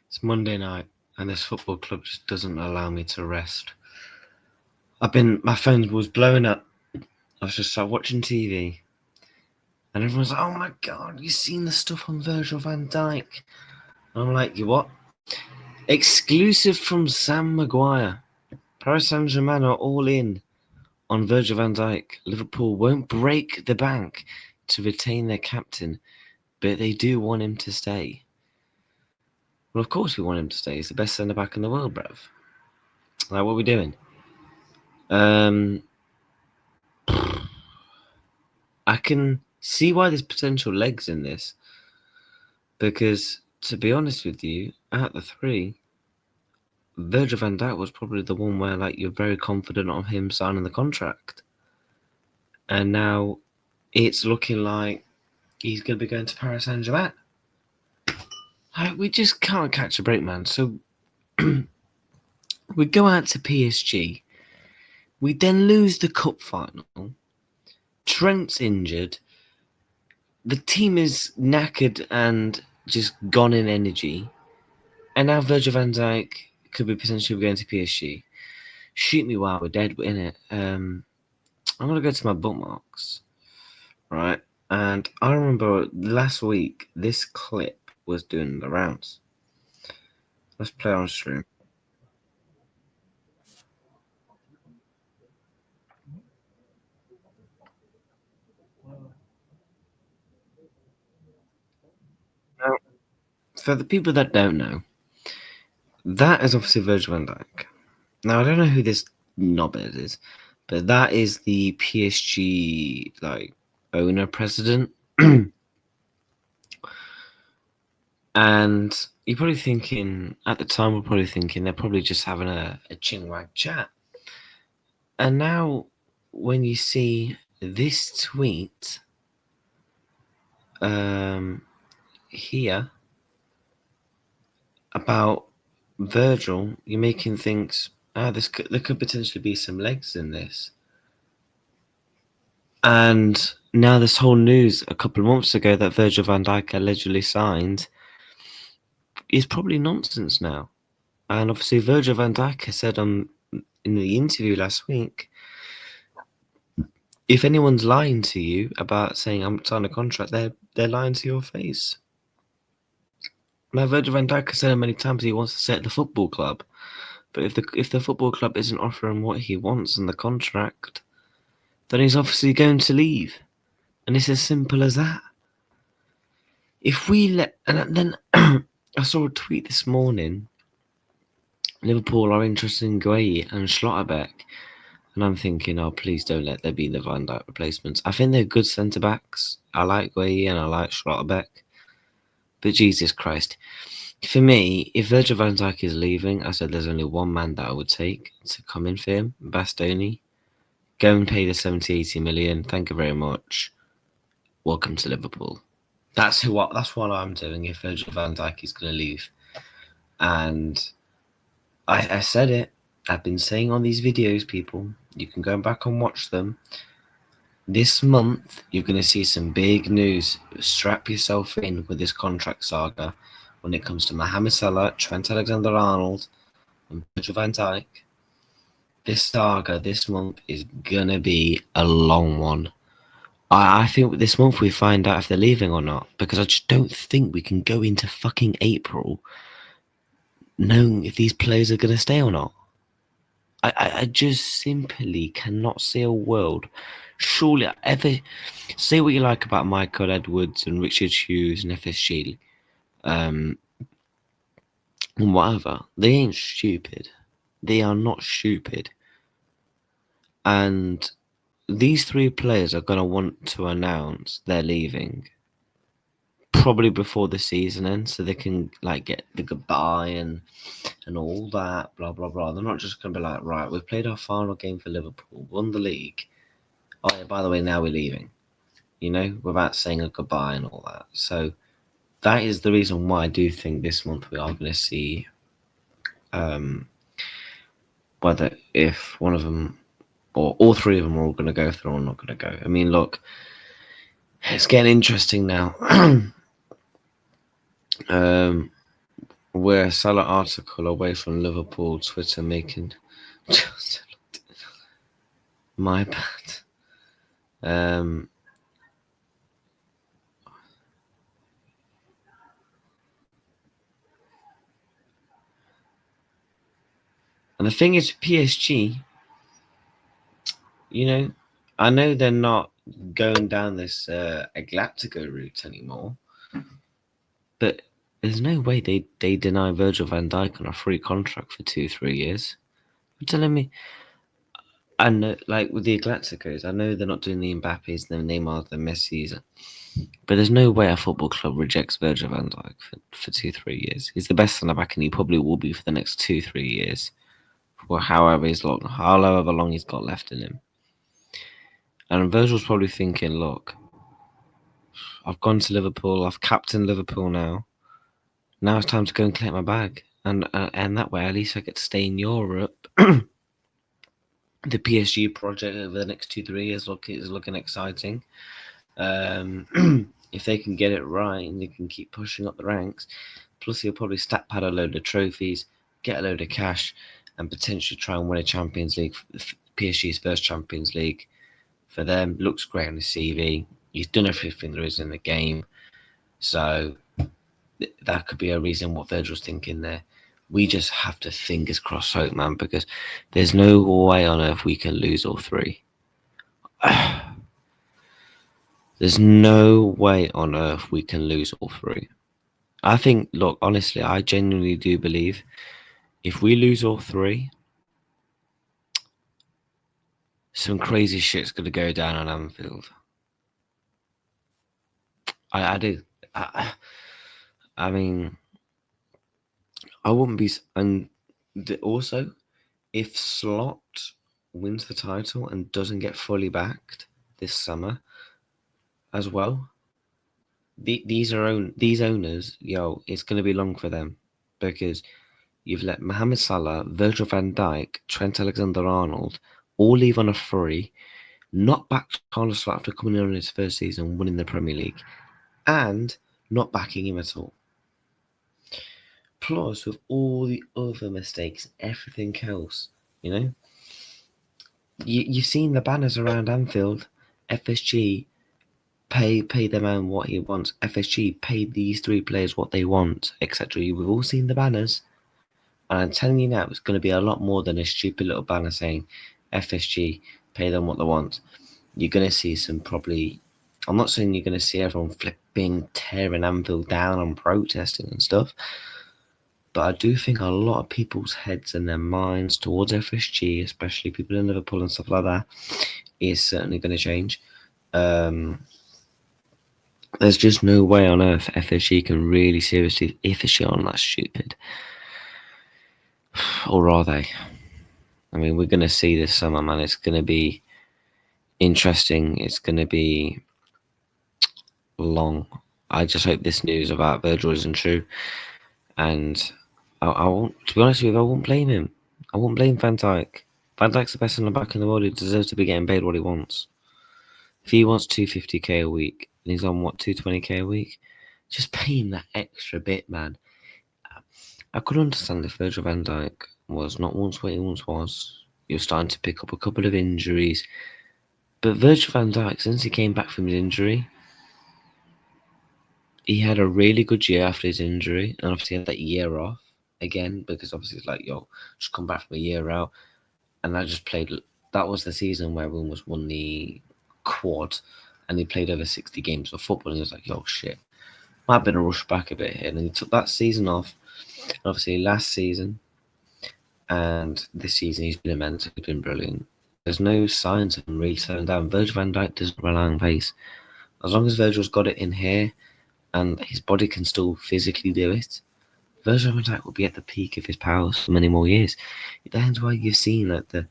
It's Monday night, and this football club just doesn't allow me to rest. My phone was blowing up. I was just watching TV, and everyone's like, "Oh my god, you seen the stuff on Virgil van Dijk?" And I'm like, "You what?" Exclusive from Sam Maguire. Paris Saint-Germain are all in on Virgil van Dijk. Liverpool won't break the bank to retain their captain, but they do want him to stay. Well, of course we want him to stay. He's the best centre-back in the world, bruv. Like, what are we doing? I can see why there's potential legs in this, because to be honest with you, out of the three, Virgil van Dijk was probably the one where you're very confident of him signing the contract, and now it's looking like he's going to be going to Paris Saint-Germain. We just can't catch a break, man. So we go out to PSG. We then lose the cup final. Trent's injured. The team is knackered and just gone in energy. And now Virgil van Dijk could be potentially going to PSG. Shoot me while we're dead, innit? I'm going to go to my bookmarks, right? And I remember last week, this clip was doing the rounds. Let's play on stream. Now, for the people that don't know, that is obviously Virgil van Dijk. Now, I don't know who this knobhead is, but that is the PSG owner president. And you're probably thinking, at the time, we're probably thinking they're probably just having a chinwag chat. And now, when you see this tweet here about Virgil, you're making things, there could potentially be some legs in this. And now this whole news a couple of months ago that Virgil van Dijk allegedly signed is probably nonsense now. And obviously Virgil van Dijk has said in the interview last week, if anyone's lying to you about saying I'm signing a contract, they're lying to your face. Now Virgil van Dijk has said many times he wants to stay at the football club, but if the football club isn't offering what he wants in the contract, then he's obviously going to leave. And it's as simple as that. If we and then I saw a tweet this morning, Liverpool are interested in Gueye and Schlotterbeck, and I'm thinking, oh, please don't let there be the Van Dijk replacements. I think they're good centre-backs. I like Gueye and I like Schlotterbeck, but Jesus Christ. For me, if Virgil van Dijk is leaving, I said there's only one man that I would take to come in for him, Bastoni. Go and pay the 70-80 million. Thank you very much. Welcome to Liverpool. That's what I'm doing if Virgil van Dijk is going to leave. And I said it. I've been saying on these videos, people, you can go back and watch them. This month, you're going to see some big news. Strap yourself in with this contract saga when it comes to Mohamed Salah, Trent Alexander-Arnold, and Virgil van Dijk. This saga this month is going to be a long one. I think this month we find out if they're leaving or not, because I just don't think we can go into fucking April knowing if these players are going to stay or not. I just simply cannot see a world. Surely, say what you like about Michael Edwards and Richard Hughes and FSG, and whatever. They ain't stupid. They are not stupid. And these three players are going to want to announce they're leaving probably before the season ends, so they can get the goodbye and all that, blah blah blah. They're not just going to be like, right, we've played our final game for Liverpool, won the league. Oh yeah, by the way, now we're leaving. Without saying a goodbye and all that. So that is the reason why I do think this month we are going to see whether if one of them or all three of them are all going to go through or not going to go. I mean, look, it's getting interesting now. We're Salah article away from Liverpool Twitter making my bad. And the thing is, PSG, I know they're not going down this Galactico route anymore, but there's no way they deny Virgil van Dijk on a free contract for 2-3 years. You're telling me? I know, like with the Galacticos, I know they're not doing the Mbappes, the Neymar, the Messis, but there's no way a football club rejects Virgil van Dijk for 2-3 years. He's the best centre back, and he probably will be for the next 2-3 years, for however long he's got left in him. And Virgil's probably thinking, look, I've gone to Liverpool, I've captained Liverpool now. Now it's time to go and collect my bag, and that way at least I get to stay in Europe. The PSG project over the next 2-3 years is looking exciting. If they can get it right and they can keep pushing up the ranks, plus he'll probably stat pad a load of trophies, get a load of cash, and potentially try and win a Champions League, PSG's first Champions League. For them, looks great on his CV. He's done everything there is in the game, so that could be a reason what Virgil's thinking there. We just have to fingers crossed hope, man, because there's no way on earth we can lose all three. There's no way on earth we can lose all three. I think, look, honestly, I genuinely do believe if we lose all three, some crazy shit's going to go down on Anfield. I do. I mean, I wouldn't be. And also, if Slot wins the title and doesn't get fully backed this summer as well, these owners, it's going to be long for them, because you've let Mohamed Salah, Virgil van Dijk, Trent Alexander-Arnold all leave on a free, not back Carlos Slot after coming in on his first season, winning the Premier League, and not backing him at all. Plus, with all the other mistakes, everything else, you've seen the banners around Anfield. FSG, pay the man what he wants. FSG, pay these three players what they want, etc. We've all seen the banners. And I'm telling you now, it's going to be a lot more than a stupid little banner saying FSG, pay them what they want. You're going to see some probably... I'm not saying you're going to see everyone flipping, tearing Anfield down and protesting and stuff, but I do think a lot of people's heads and their minds towards FSG, especially people in Liverpool and stuff like that, is certainly going to change. There's just no way on earth FSG can really seriously, if it's on that stupid. Or are they? I mean, we're going to see this summer, man. It's going to be interesting. It's going to be long. I just hope this news about Virgil isn't true. And I won't, to be honest with you, I won't blame him. I won't blame Van Dijk. Van Dijk's the best in the back in the world. He deserves to be getting paid what he wants. If he wants 250k a week and he's on 220k a week, just pay him that extra bit, man. I could understand if Virgil van Dijk was not once what he once was. He was starting to pick up a couple of injuries. But Virgil van Dijk, since he came back from his injury, he had a really good year after his injury, and obviously had that year off again, because obviously it's like, just come back from a year out. And I just played... That was the season where everyone won the quad, and he played over 60 games of football, and he was like, shit, might have been a rush back a bit here. And he took that season off. And obviously last season and this season he's been immense. He's been brilliant. There's no signs of him really settling down. Virgil van Dijk doesn't rely on pace. As long as Virgil's got it in here and his body can still physically do it, Virgil van Dijk will be at the peak of his powers for many more years. That's why you've seen that the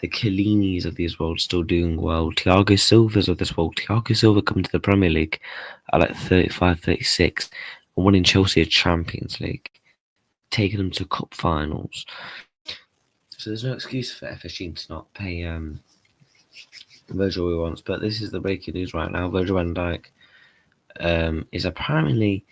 Chiellinis of this world still doing well. Thiago Silva's of this world. Thiago Silva coming to the Premier League at like 35, 36 and winning Chelsea a Champions League, taking them to cup finals. So there's no excuse for FSG to not pay Virgil what he wants. But this is the breaking news right now. Virgil van Dijk is apparently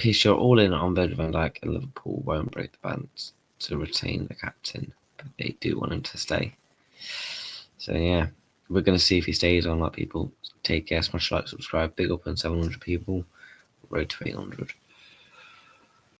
case you're all in on Virgil van Dijk, and Liverpool won't break the bands to retain the captain, but they do want him to stay. So yeah, we're going to see if he stays or not, people. Take care, smash like, subscribe, big up on 700 people, road to 800.